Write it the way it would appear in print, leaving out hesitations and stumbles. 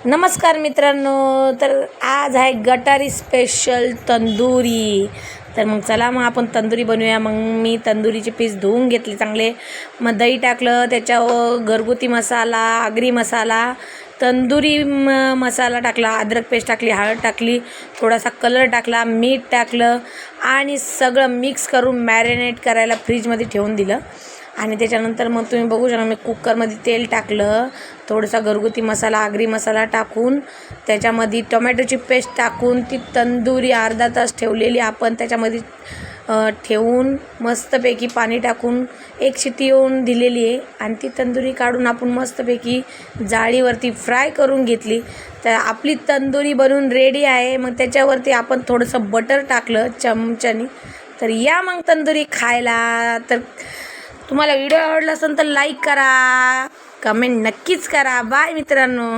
नमस्कार मित्रांनो, तर आज आहे गटारी स्पेशल तंदुरी. तर मग चला मग आपण तंदुरी बनवूया. मग मी तंदुरीचे पीस धुवून घेतले चांगले, मग दही टाकलं, त्याच्यावर घरगुती मसाला, आगरी मसाला, तंदुरी मसाला टाकला, अद्रक पेस्ट टाकली, हळद टाकली, थोडासा कलर टाकला, मीठ टाकलं आणि सगळं मिक्स करून मॅरिनेट करायला फ्रीजमध्ये ठेवून दिलं. आणि त्याच्यानंतर मग तुम्ही बघू शकता मी कुकरमध्ये तेल टाकलं, थोडासा घरगुती मसाला, आगरी मसाला टाकून त्याच्यामध्ये टोमॅटोची पेस्ट टाकून ती तंदुरी अर्धा तास ठेवलेली आपण त्याच्यामध्ये ठेवून मस्तपैकी पाणी टाकून एक शिट्टी येऊन दिलेली आहे. आणि ती तंदुरी काढून आपण मस्तपैकी जाळीवरती फ्राय करून घेतली. तर आपली तंदुरी बनवून रेडी आहे. मग त्याच्यावरती आपण थोडंसं बटर टाकलं चमच्याने. तर या मग तंदुरी खायला. तर तुम्हाला व्हिडिओ आवडला असेल तर लाईक करा, कमेंट नक्कीच करा. बाय मित्रांनो.